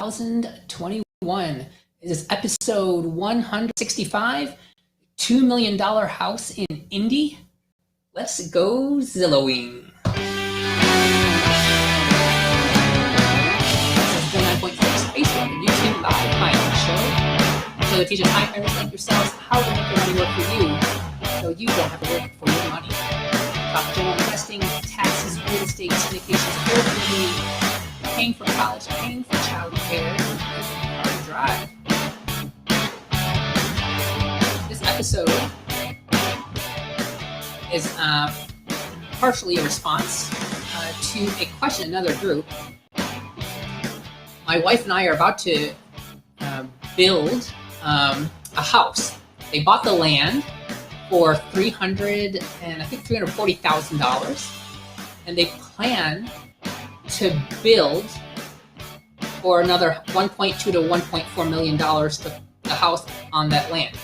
2021. This is episode 165, $2 million house in Indy. Let's go Zillowing. This is the 9.6 Facebook and YouTube live finance show. So they're teaching high earners like yourselves how to make your money work for you, so you don't have to work for your money. Talk general investing, taxes, real estate, syndications, Airbnb, paying for college, paying for child care, hard drive. This episode is partially a response to a question in another group. My wife and I are about to build a house. They bought the land for $340,000, and they plan to build for another $1.2 to $1.4 million the house on that land.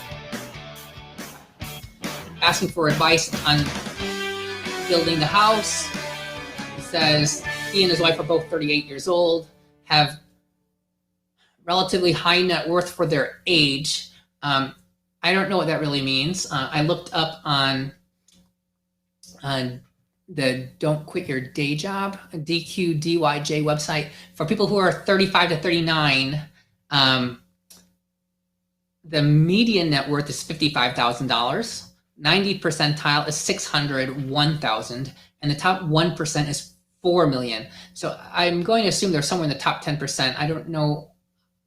Asking for advice on building the house. He says he and his wife are both 38 years old, have relatively high net worth for their age. I don't know what that really means. I looked up on the Don't Quit Your Day Job, DQDYJ website. For people who are 35 to 39, the median net worth is $55,000. 90 percentile is $601,000, and the top 1% is $4 million. So I'm going to assume they're somewhere in the top 10%. I don't know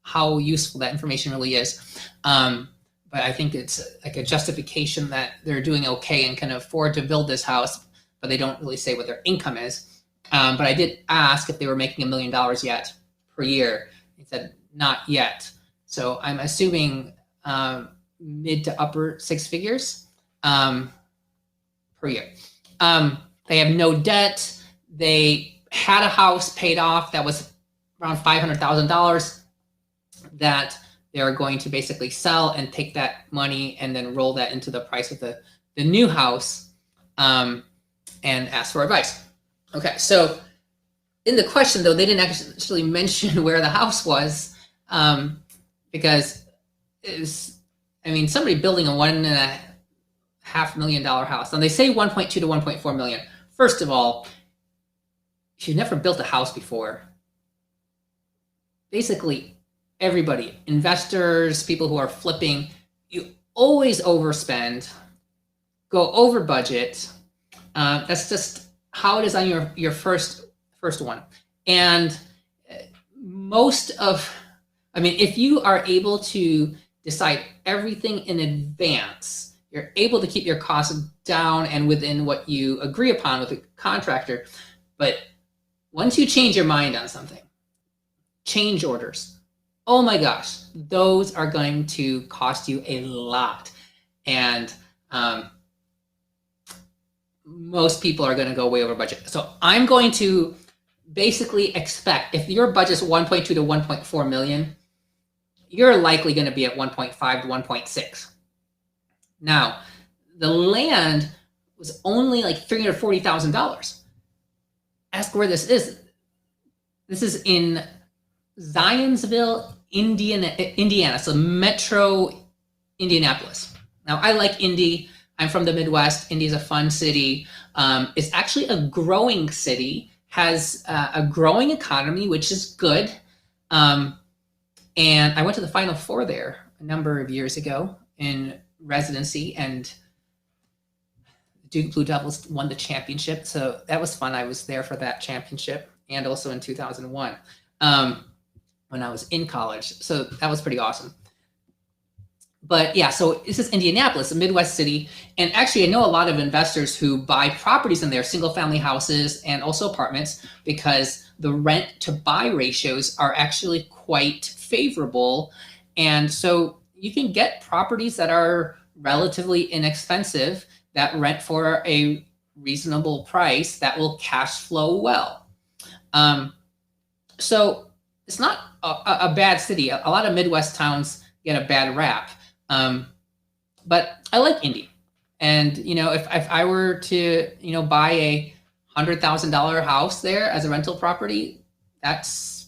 how useful that information really is. But I think it's like a justification that they're doing okay and can afford to build this house, but they don't really say what their income is. But I did ask if they were making $1 million yet per year. He said, not yet. So I'm assuming mid to upper six figures per year. They have no debt. They had a house paid off that was around $500,000 that they're going to basically sell and take that money and then roll that into the price of the new house, and ask for advice. Okay, so in the question, though, they didn't actually mention where the house was, because somebody building a $1.5 million house. And they say 1.2 to 1.4 million. First of all, if you've never built a house before, basically everybody, investors, people who are flipping, you always overspend, go over budget. That's just how it is on your first one. And if you are able to decide everything in advance, you're able to keep your costs down and within what you agree upon with the contractor. But once you change your mind on something, change orders, oh my gosh, those are going to cost you a lot. And most people are going to go way over budget. So I'm going to basically expect, if your budget's 1.2 to 1.4 million, you're likely going to be at 1.5 to 1.6. Now, the land was only like $340,000. Ask where this is. This is in Zionsville, Indiana, so Metro Indianapolis. Now, I like Indy. I'm from the Midwest. Indy is a fun city. It's actually a growing city, has a growing economy, which is good. And I went to the Final Four there a number of years ago in residency, and Duke Blue Devils won the championship. So that was fun. I was there for that championship, and also in 2001 when I was in college. So that was pretty awesome. But yeah, so this is Indianapolis, a Midwest city. And actually, I know a lot of investors who buy properties in there, single family houses and also apartments, because the rent to buy ratios are actually quite favorable. And so you can get properties that are relatively inexpensive that rent for a reasonable price that will cash flow well. So it's not a bad city. A lot of Midwest towns get a bad rap. But I like Indy. And, if I were to, buy a $100,000 house there as a rental property, that's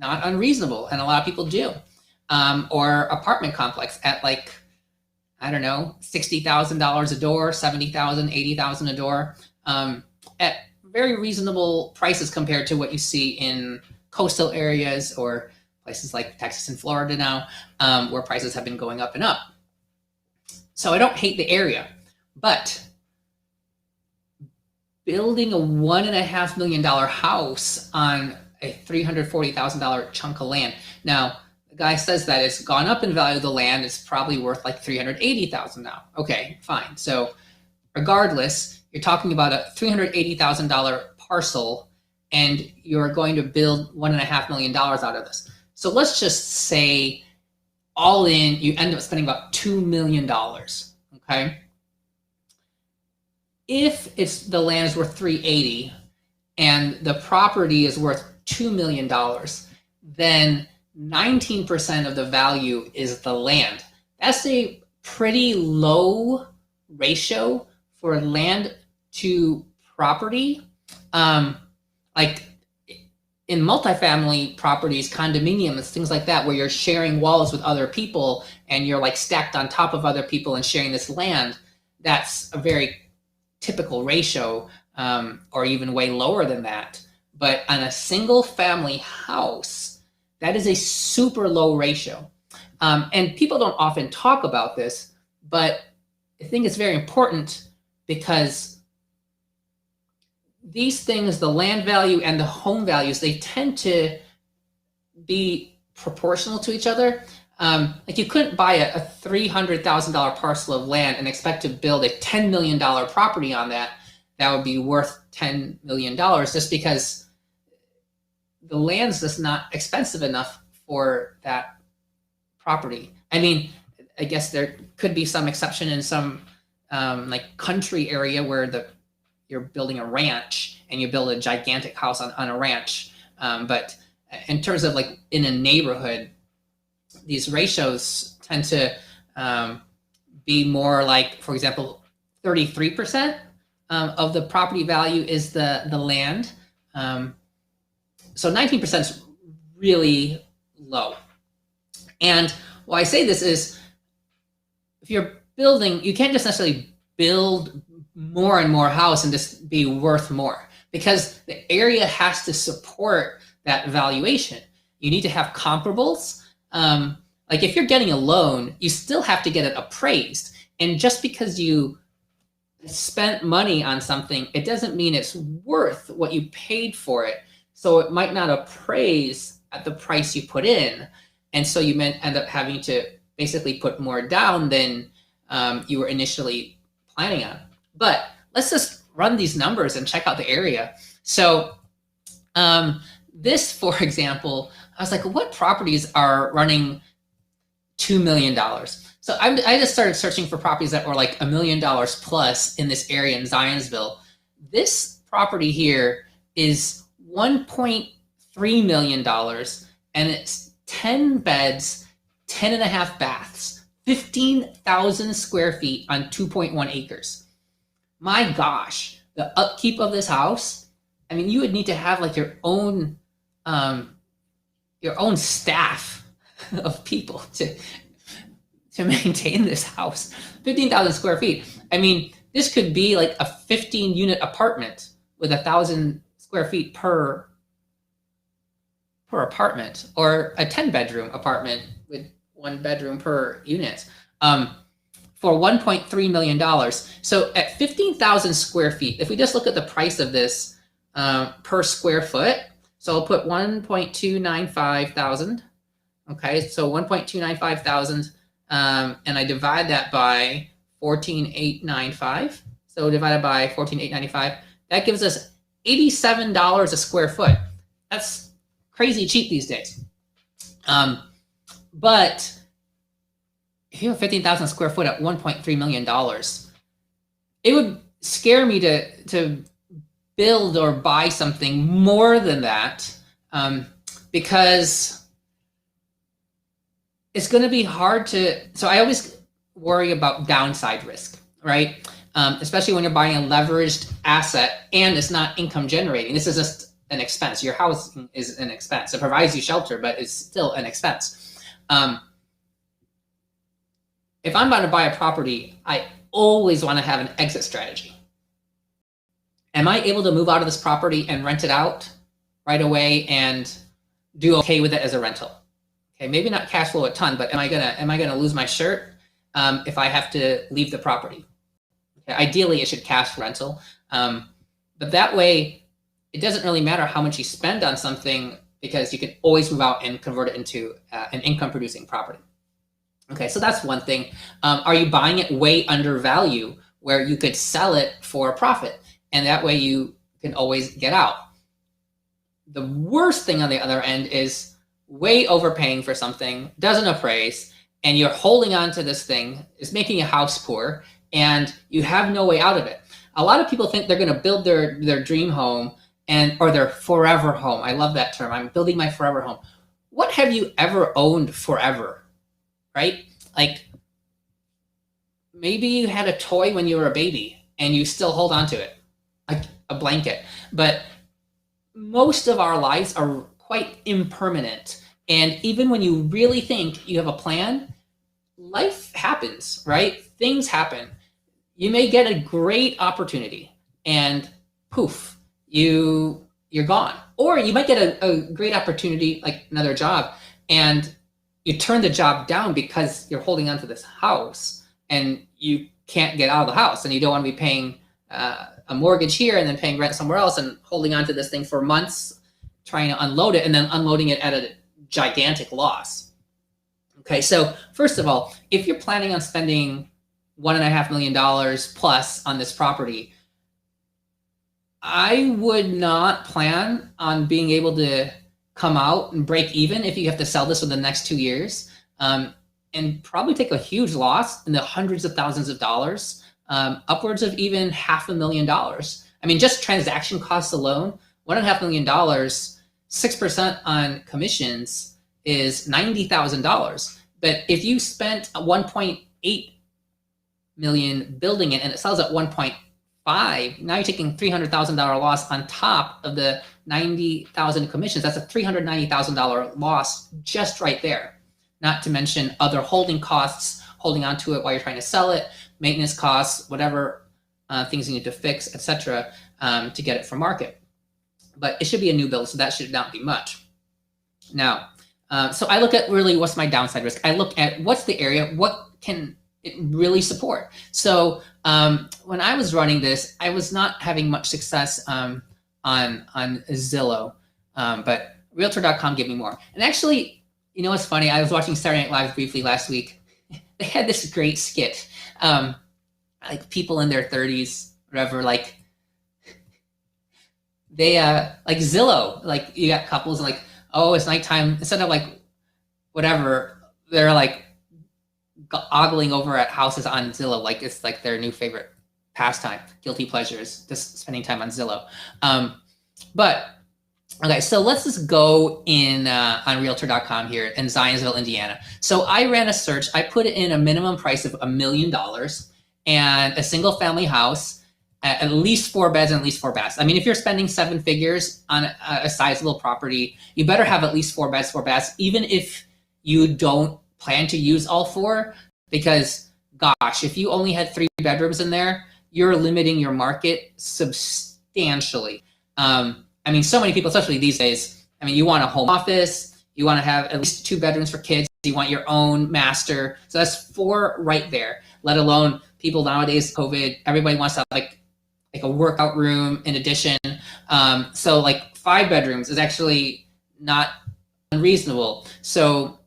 not unreasonable, and a lot of people do. Or apartment complex at like, I don't know, $60,000 a door, 70,000, 80,000 a door, at very reasonable prices compared to what you see in coastal areas or places like Texas and Florida now, where prices have been going up and up. So I don't hate the area, but building a $1.5 million house on a $340,000 chunk of land. Now, the guy says that it's gone up in value of the land. It's probably worth like $380,000 now. Okay, fine. So regardless, you're talking about a $380,000 parcel, and you're going to build $1.5 million out of this. So let's just say all in, you end up spending about $2 million, okay? If it's the land is worth $380 and the property is worth $2 million, then 19% of the value is the land. That's a pretty low ratio for land to property. Like in multifamily properties, condominiums, things like that, where you're sharing walls with other people and you're like stacked on top of other people and sharing this land, that's a very typical ratio, or even way lower than that. But on a single family house, that is a super low ratio. And people don't often talk about this, but I think it's very important because these things, the land value and the home values, they tend to be proportional to each other. Like you couldn't buy a $300,000 parcel of land and expect to build a $10 million property on that. That would be worth $10 million just because the land's just not expensive enough for that property. I mean, I guess there could be some exception in some like country area where you're building a ranch and you build a gigantic house on a ranch. But in terms of like in a neighborhood, these ratios tend to be more like, for example, 33% of the property value is the land. So 19% is really low. And why I say this is, if you're building, you can't just necessarily build more and more house and just be worth more, because the area has to support that valuation. You need to have comparables. Like if you're getting a loan, you still have to get it appraised. And just because you spent money on something, it doesn't mean it's worth what you paid for it. So it might not appraise at the price you put in. And so you end up having to basically put more down than you were initially planning on. But let's just run these numbers and check out the area. So this, for example, I was like, what properties are running $2 million? So I just started searching for properties that were like $1 million plus in this area in Zionsville. This property here is $1.3 million, and it's 10 beds, 10 and a half baths, 15,000 square feet on 2.1 acres. My gosh, the upkeep of this house, I mean, you would need to have like your own staff of people to maintain this house. 15,000 square feet. I mean, this could be like a 15-unit apartment with 1,000 square feet per apartment, or a 10-bedroom apartment with 1 bedroom per unit, for $1.3 million. So at 15,000 square feet, if we just look at the price of this per square foot, so I'll put 1.295 thousand. Okay, so 1.295 thousand, and I divide that by 14,895. So divided by 14,895, that gives us $87 a square foot. That's crazy cheap these days. But if you have 15,000 square foot at $1.3 million, it would scare me to build or buy something more than that, because it's going to be hard to. So I always worry about downside risk, right? Especially when you're buying a leveraged asset and it's not income generating. This is just an expense. Your house is an expense. It provides you shelter, but it's still an expense. If I'm about to buy a property, I always want to have an exit strategy. Am I able to move out of this property and rent it out right away and do okay with it as a rental? Okay, maybe not cash flow a ton, but am I gonna lose my shirt if I have to leave the property? Okay, ideally, it should cash rental, but that way, it doesn't really matter how much you spend on something because you can always move out and convert it into an income-producing property. Okay, so that's one thing. Are you buying it way under value where you could sell it for a profit, and that way you can always get out? The worst thing on the other end is way overpaying for something, doesn't appraise, and you're holding on to this thing, is making your house poor, and you have no way out of it. A lot of people think they're going to build their dream home or their forever home. I love that term. I'm building my forever home. What have you ever owned forever, right? Like maybe you had a toy when you were a baby and you still hold on to it, like a blanket. But most of our lives are quite impermanent. And even when you really think you have a plan, life happens, right? Things happen. You may get a great opportunity and poof, you're gone. Or you might get a great opportunity, like another job, and you turn the job down because you're holding on to this house and you can't get out of the house and you don't want to be paying a mortgage here and then paying rent somewhere else and holding on to this thing for months, trying to unload it and then unloading it at a gigantic loss. Okay, so first of all, if you're planning on spending $1.5 million plus on this property, I would not plan on being able to come out and break even if you have to sell this within the next 2 years, and probably take a huge loss in the hundreds of thousands of dollars, upwards of even $500,000. I mean, just transaction costs alone, $1.5 million, 6% on commissions is $90,000. But if you spent 1.8 million building it and it sells at 1.5, now you're taking $300,000 loss on top of the 90,000 commissions. That's a $390,000 loss just right there. Not to mention other holding costs, holding on to it while you're trying to sell it, maintenance costs, whatever things you need to fix, etc., to get it for market. But it should be a new build, so that should not be much. Now, so I look at really what's my downside risk. I look at what's the area, what can it really support. So when I was running this, I was not having much success on Zillow, but Realtor.com gave me more. And actually, you know what's funny? I was watching Saturday Night Live briefly last week. They had this great skit, like people in their 30s, whatever, like they like Zillow, like you got couples like, oh, it's nighttime. Instead of like whatever, they're like ogling over at houses on Zillow, like it's like their new favorite pastime, guilty pleasures, just spending time on Zillow. But okay, so let's just go in on Realtor.com here in Zionsville, Indiana. So I ran a search. I put in a minimum price of $1 million and a single family house, at least 4 beds and at least 4 baths. I mean, if you're spending 7 figures on a sizable property, you better have at least 4 beds, 4 baths, even if you don't plan to use all 4, because gosh, if you only had 3 bedrooms in there, you're limiting your market substantially. I mean, so many people, especially these days, I mean, you want a home office, you want to have at least 2 bedrooms for kids, you want your own master. So that's 4 right there, let alone people nowadays, COVID, everybody wants to have like a workout room in addition. So like 5 bedrooms is actually not unreasonable. So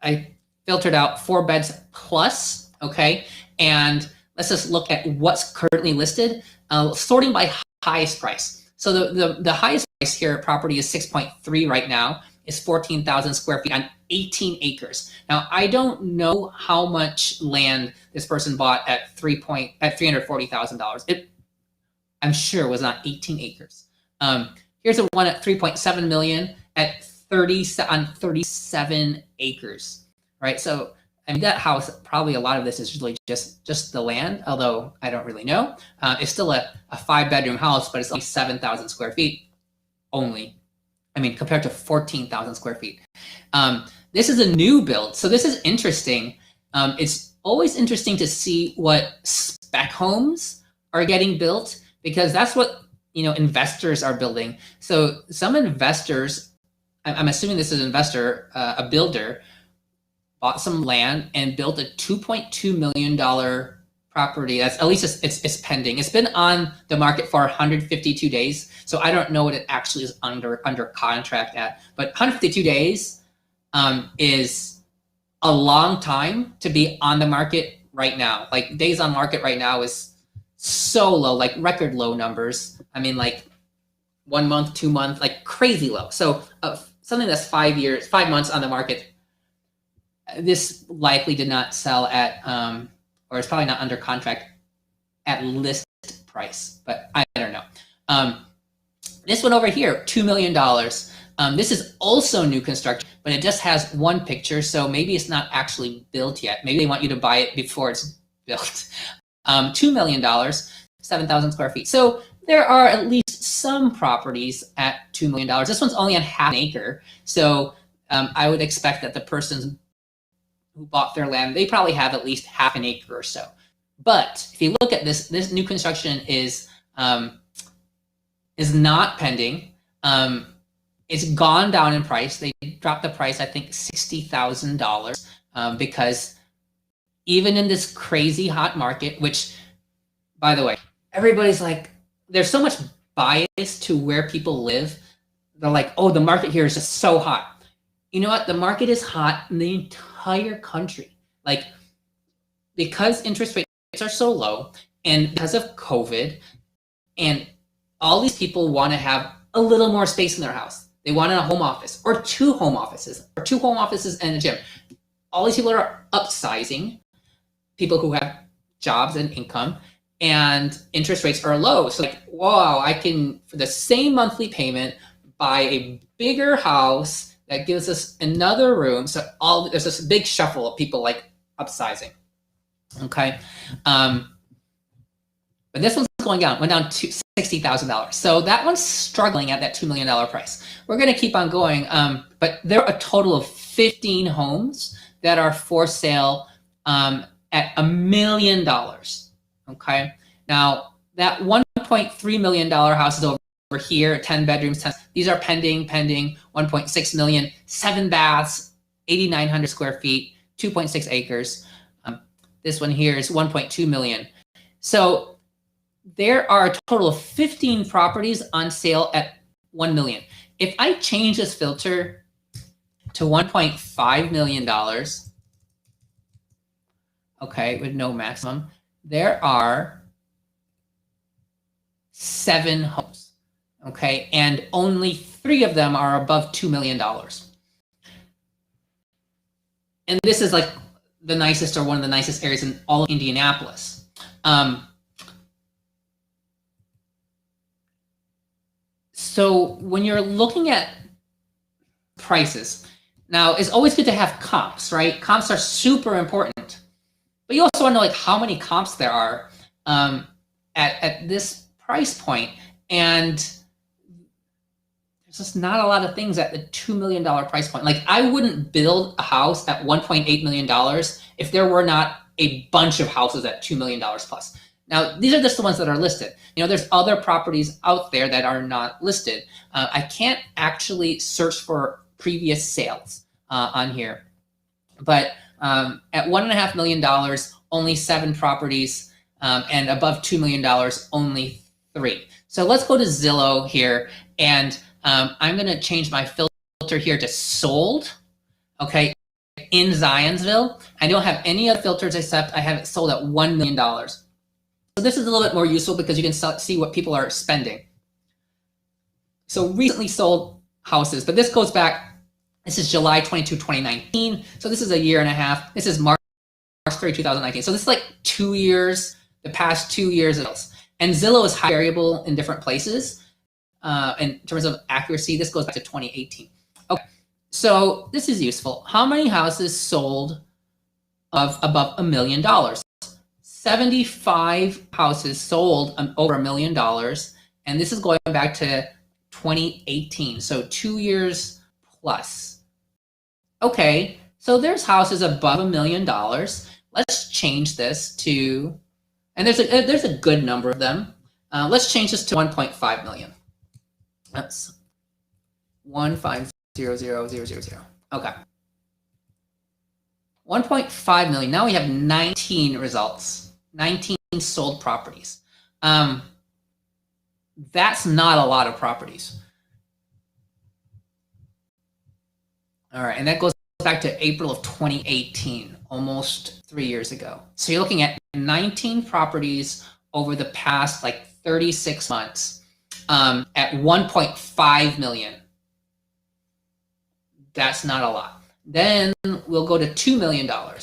I filtered out 4 beds plus, okay? And let's just look at what's currently listed, sorting by highest price. So the highest price here at property is 6.3 right now. It's 14,000 square feet on 18 acres. Now, I don't know how much land this person bought at $340,000. I'm sure it was not 18 acres. Here's a one at 3.7 million at 37 acres, right? So I mean, that house, probably a lot of this is really just the land, although I don't really know. It's still a 5-bedroom house, but it's only 7,000 square feet. only. I mean, compared to 14,000 square feet. This is a new build, so this is interesting. It's always interesting to see what spec homes are getting built, because that's what investors are building. So some investors, I'm assuming this is an investor, a builder, bought some land and built a $2.2 million property. That's at least it's pending. It's been on the market for 152 days, so I don't know what it actually is under contract at. But 152 days is a long time to be on the market right now. Like days on market right now is so low, like record low numbers. I mean, like 1 month, 2 months, like crazy low. So something that's 5 months on the market, this likely did not sell at, or it's probably not under contract at list price, but I don't know. This one over here, $2 million. This is also new construction, but it just has one picture, so maybe it's not actually built yet. Maybe they want you to buy it before it's built. $2 million, 7,000 square feet. So there are at least some properties at $2 million. This one's only on half an acre, so I would expect that the person who bought their land, they probably have at least half an acre or so. But if you look at this new construction is not pending. It's gone down in price. They dropped the price, I think, $60,000 because even in this crazy hot market, which, by the way, everybody's like, there's so much bias to where people live. They're like, oh, the market here is just so hot. You know what? The market is hot in the entire country. Like, because interest rates are so low and because of COVID, and all these people want to have a little more space in their house. They want a home office or two home offices and a gym. All these people are upsizing, people who have jobs and income, and interest rates are low. So like, wow, I can, for the same monthly payment, buy a bigger house that gives us another room. So there's this big shuffle of people like upsizing. Okay. But this one's went down to $60,000. So that one's struggling at that $2 million price. We're going to keep on going. But there are a total of 15 homes that are for sale at $1 million. Okay. Now that $1.3 million house is over here, 10 bedrooms, 10. These are pending, 1.6 million, 7 baths, 8,900 square feet, 2.6 acres. This one here is 1.2 million. So there are a total of 15 properties on sale at 1 million. If I change this filter to $1.5 million, okay, with no maximum, there are 7 homes, okay, and only 3 of them are above $2 million. And this is like the nicest, or one of the nicest areas in all of Indianapolis. So when you're looking at prices, now it's always good to have comps, right? Comps are super important, but you also want to know like how many comps there are at this price point. And there's just not a lot of things at the $2 million price point. Like I wouldn't build a house at $1.8 million if there were not a bunch of houses at $2 million plus. Now, these are just the ones that are listed. You know, there's other properties out there that are not listed. I can't actually search for previous sales on here. But at $1.5 million, only 7 properties, and above $2 million, only 3. So let's go to Zillow here, and I'm going to change my filter here to sold, okay, in Zionsville. I don't have any other filters except I have it sold at $1 million. So this is a little bit more useful because you can see what people are spending. So recently sold houses, but this goes back, this is July 22, 2019. So this is a year and a half. This is March 3, 2019. So this is like 2 years, the past 2 years of sales. And Zillow is high variable in different places. In terms of accuracy, this goes back to 2018. Okay, so this is useful. How many houses sold of above $1 million? 75 houses sold over $1 million, and this is going back to 2018. So 2 years plus. Okay, so there's houses above $1 million. Let's change this to, and there's a good number of them. Let's change this to 1.5 million. That's 1500000. Okay. 1.5 million. Now we have 19 results, 19 sold properties. That's not a lot of properties. All right, and that goes back to April of 2018, almost 3 years ago. So you're looking at 19 properties over the past like 36 months at 1.5 million. That's not a lot. Then we'll go to $2 million. All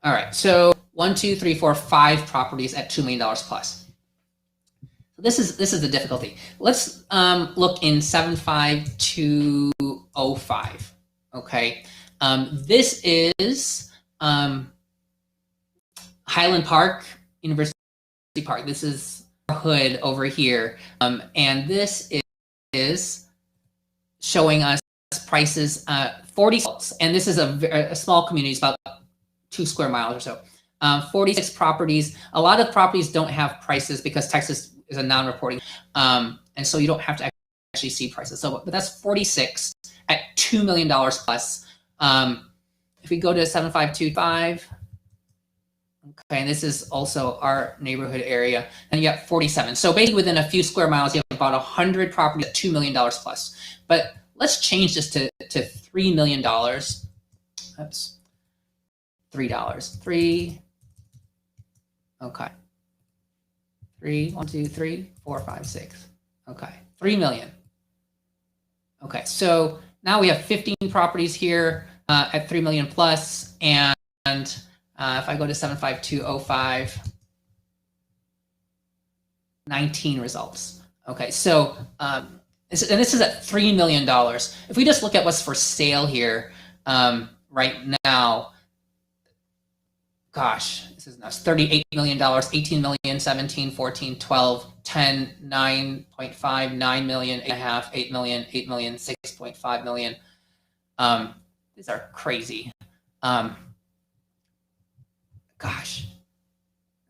right, so 1, 2, 3, 4, 5 properties at $2 million plus. This is the difficulty. Let's look in 75205. Okay, this is Highland Park, University Park. This is Hood over here, and this is showing us prices 40, and this is a small community. It's about 2 square miles or so. 46 properties. A lot of properties don't have prices because Texas is a non-reporting, and so you don't have to actually see prices. So, but that's 46 at $2 million plus. If we go to 7525, okay, and this is also our neighborhood area, and you got 47. So basically, within a few square miles, you have about 100 properties at $2 million plus. But let's change this to $3 million. Oops, $3. 3. Okay. 3, 1, 2, 3, 4, 5, 6. Okay, 3 million. Okay, so now we have 15 properties here at 3 million plus, and if I go to 75205, 19 results. Okay, so and this is at $3 million. If we just look at what's for sale here right now, gosh, this is nuts. $38 million, 18 million, 17, 14, 12, 10, 9.5, 9 million, 8.5, 8 million, 8 million, 6.5 million. These are crazy. Gosh,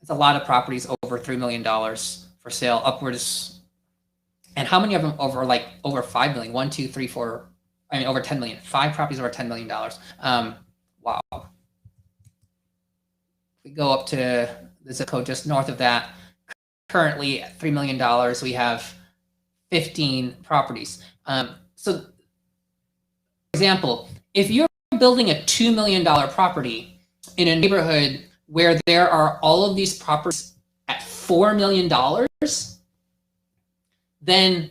it's a lot of properties over $3 million for sale, upwards. And how many of them over 5 million? 1, 2, 3, 4, I mean, over 10 million. 5 properties over $10 million. Wow. We go up to the zip code just north of that. Currently at $3 million, we have 15 properties. So, for example, if you're building a $2 million property in a neighborhood where there are all of these properties at $4 million, then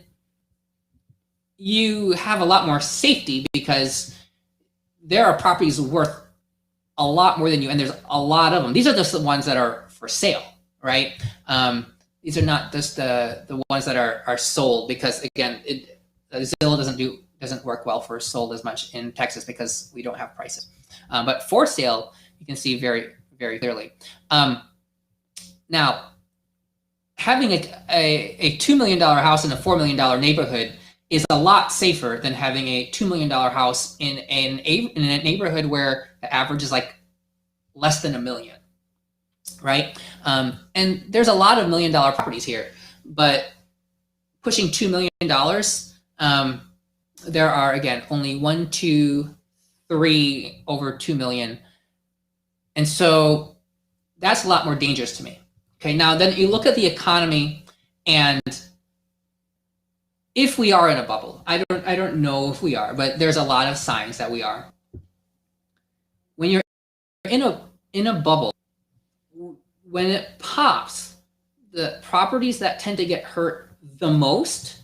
you have a lot more safety because there are properties worth a lot more than you, and there's a lot of them. These are just the ones that are for sale, right? These are not just the ones that are sold, because again, Zillow doesn't work well for sold as much in Texas because we don't have prices. But for sale, you can see very, very clearly. Now, having a $2 million house in a $4 million neighborhood is a lot safer than having a $2 million house in a neighborhood where the average is like less than $1 million, right? And there's a lot of $1 million properties here, but pushing $2 million, there are, again, only 1, 2, 3 over 2 million. And so that's a lot more dangerous to me. Okay, now then you look at the economy, and if we are in a bubble, I don't know if we are, but there's a lot of signs that we are. When you're in a bubble, when it pops, the properties that tend to get hurt the most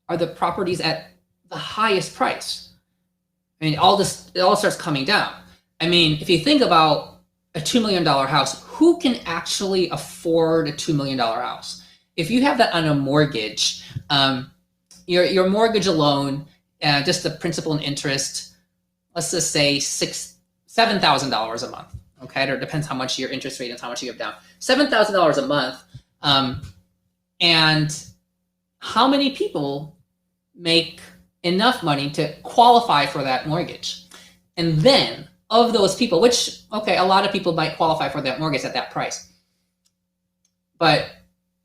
are the properties at the highest price. I mean, it all starts coming down. I mean, if you think about a $2 million house, who can actually afford a $2 million house? If you have that on a mortgage, your mortgage alone, just the principal and interest, let's just say $7,000 a month. Okay, it depends how much your interest rate is, how much you have down. $7,000 a month. and how many people make enough money to qualify for that mortgage. And then of those people, which, okay, a lot of people might qualify for that mortgage at that price. But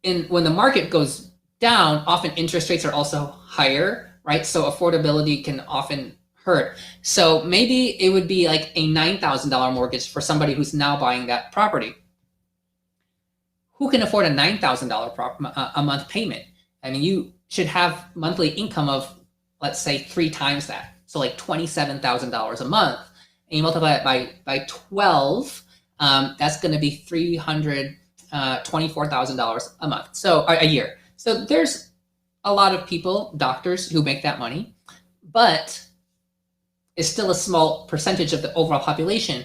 when the market goes down, often interest rates are also higher, right? So affordability can often hurt. So maybe it would be like a $9,000 mortgage for somebody who's now buying that property. Who can afford a $9,000 a month payment? I mean, you should have monthly income of, let's say, 3 times that. So like $27,000 a month. And you multiply it by 12, that's going to be $324,000 a month. So a year. So there's a lot of people, doctors, who make that money, but it's still a small percentage of the overall population.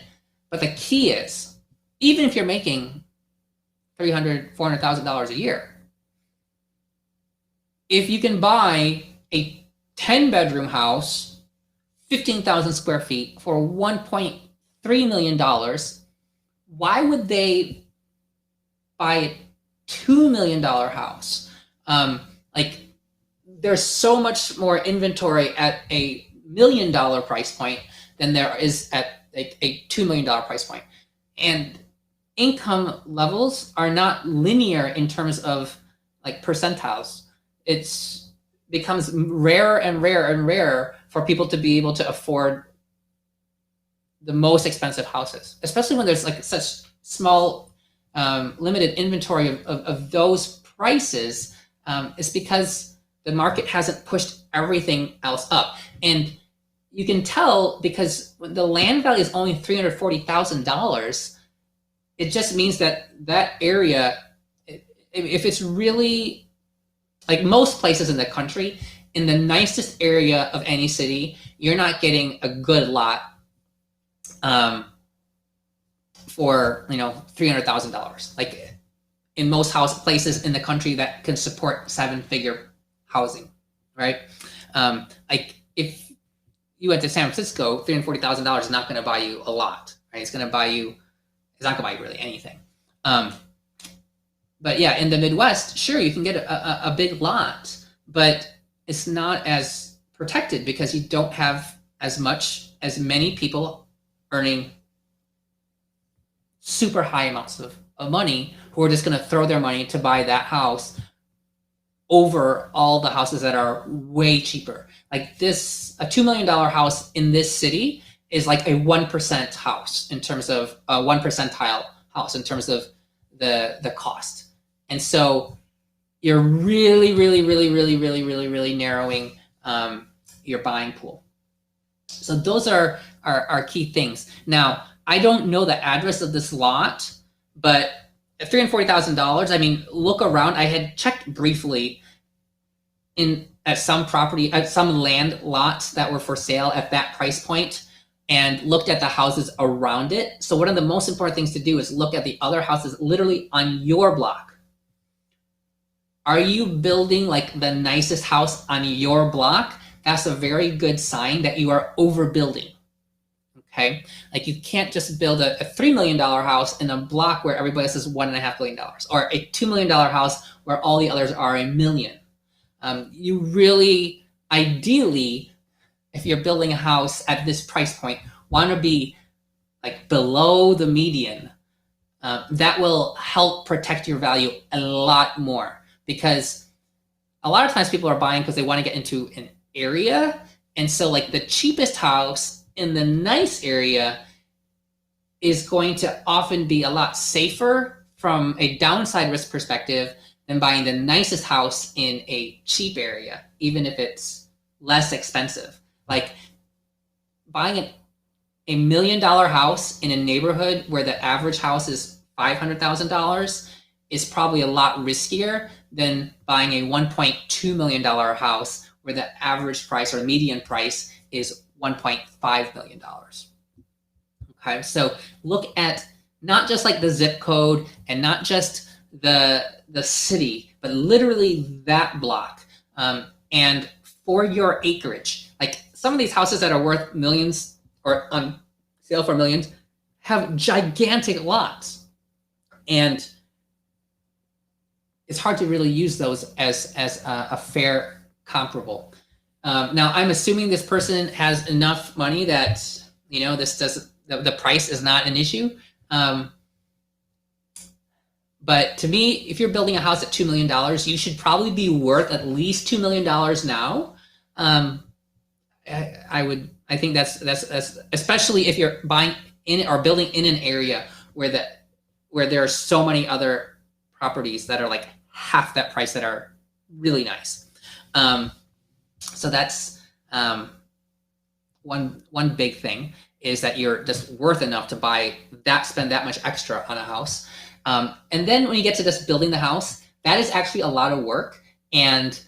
But the key is, even if you're making $300,000, $400,000 a year, if you can buy a 10-bedroom house, 15,000 square feet for $1.3 million, why would they buy a $2 million house? Like, there's so much more inventory at a $1 million price point than there is at a $2 million price point. And income levels are not linear in terms of like percentiles. It's becomes rarer and rarer and rarer for people to be able to afford the most expensive houses, especially when there's like such small limited inventory of those prices. It's because the market hasn't pushed everything else up. And you can tell because when the land value is only $340,000, it just means that that area, if it's really, like most places in the country, in the nicest area of any city, you're not getting a good lot for, $300,000. Like in most places in the country that can support 7-figure housing, right? Like if you went to San Francisco, $340,000 is not going to buy you a lot, right? It's not going to buy you really anything. But yeah, in the Midwest, sure, you can get a big lot, but it's not as protected because you don't have as many people earning super high amounts of money who are just going to throw their money to buy that house over all the houses that are way cheaper. Like this, a $2 million house in this city is like a 1% house in terms of a 1 percentile house in terms of the cost. And so you're really, really, really, really, really, really, really narrowing your buying pool. So those are key things. Now, I don't know the address of this lot, but at $340,000, I mean, look around. I had checked briefly at some land lots that were for sale at that price point and looked at the houses around it. So one of the most important things to do is look at the other houses literally on your block. Are you building like the nicest house on your block? That's a very good sign that you are overbuilding. Okay, like you can't just build a $3 million house in a block where everybody else is $1.5 million, or a $2 million house where all the others are $1 million. You really, ideally, if you're building a house at this price point, want to be like below the median. That will help protect your value a lot more, because a lot of times people are buying because they want to get into an area, and so like the cheapest house in the nice area is going to often be a lot safer from a downside risk perspective than buying the nicest house in a cheap area, even if it's less expensive. Like buying a $1 million house in a neighborhood where the average house is $500,000 is probably a lot riskier than buying a $1.2 million house where the average price or median price is $1.5 million. Okay, so look at not just like the zip code and not just the city, but literally that block. And for your acreage, like some of these houses that are worth millions or on sale for millions have gigantic lots. And it's hard to really use those as a fair comparable. Now, I'm assuming this person has enough money that, you know, this doesn't, the price is not an issue. But to me, if you're building a house at $2 million, you should probably be worth at least $2 million now. I think that's especially if you're buying in or building in an area where there are so many other properties that are like half that price that are really nice. So that's one big thing, is that you're just worth enough to spend that much extra on a house. And then when you get to just building the house, that is actually a lot of work, and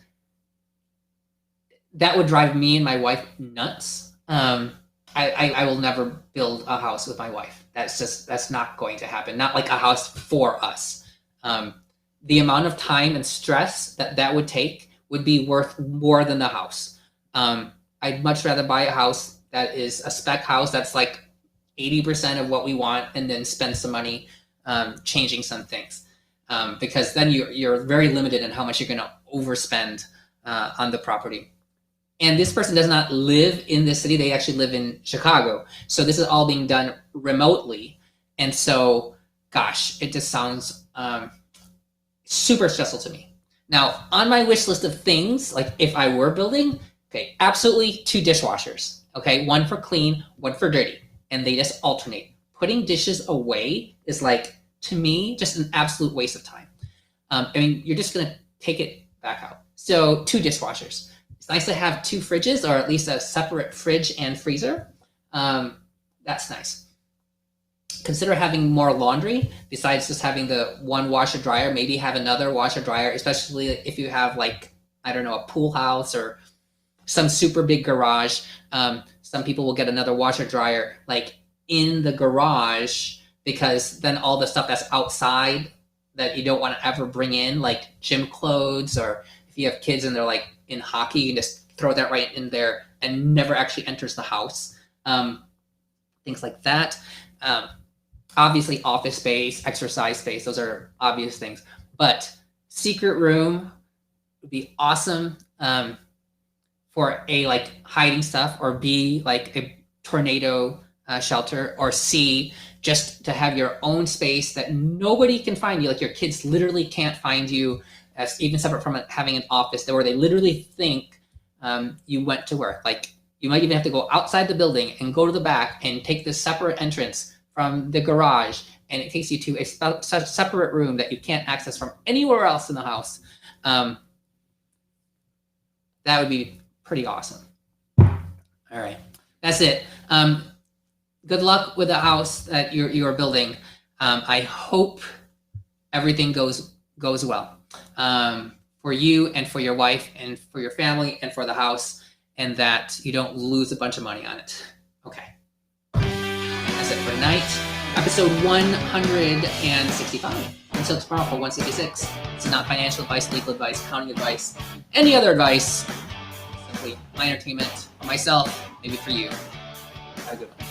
that would drive me and my wife nuts. I will never build a house with my wife. That's not going to happen. Not like a house for us. The amount of time and stress that would take would be worth more than the house. I'd much rather buy a house that is a spec house that's like 80% of what we want, and then spend some money changing some things, because then you're very limited in how much you're going to overspend on the property. And this person does not live in this city. They actually live in Chicago. So this is all being done remotely. And so, gosh, it just sounds super stressful to me. Now, on my wish list of things, like if I were building, okay, absolutely 2 dishwashers. Okay, one for clean, one for dirty. And they just alternate. Putting dishes away is, like, to me, just an absolute waste of time. I mean, you're just going to take it back out. So 2 dishwashers. It's nice to have 2 fridges, or at least a separate fridge and freezer. That's nice. Consider having more laundry besides just having the one washer dryer. Maybe have another washer dryer, especially if you have, like, I don't know, a pool house or some super big garage. Some people will get another washer dryer like in the garage, because then all the stuff that's outside that you don't want to ever bring in, like gym clothes, or if you have kids and they're like in hockey, you can just throw that right in there and never actually enters the house. Things like that. Obviously office space, exercise space, those are obvious things. But secret room would be awesome for A, like hiding stuff, or B, like a tornado shelter, or C, just to have your own space that nobody can find you. Like your kids literally can't find you, as even separate from having an office where they literally think you went to work. Like you might even have to go outside the building and go to the back and take this separate entrance from the garage, and it takes you to a separate room that you can't access from anywhere else in the house. That would be pretty awesome. All right, that's it. Good luck with the house that you're building. I hope everything goes well for you and for your wife and for your family and for the house, and that you don't lose a bunch of money on it. Okay. That's it for tonight. Episode 165. Until tomorrow for 166. It's not financial advice, legal advice, accounting advice, any other advice. Simply my entertainment for myself, maybe for you. Have a good one.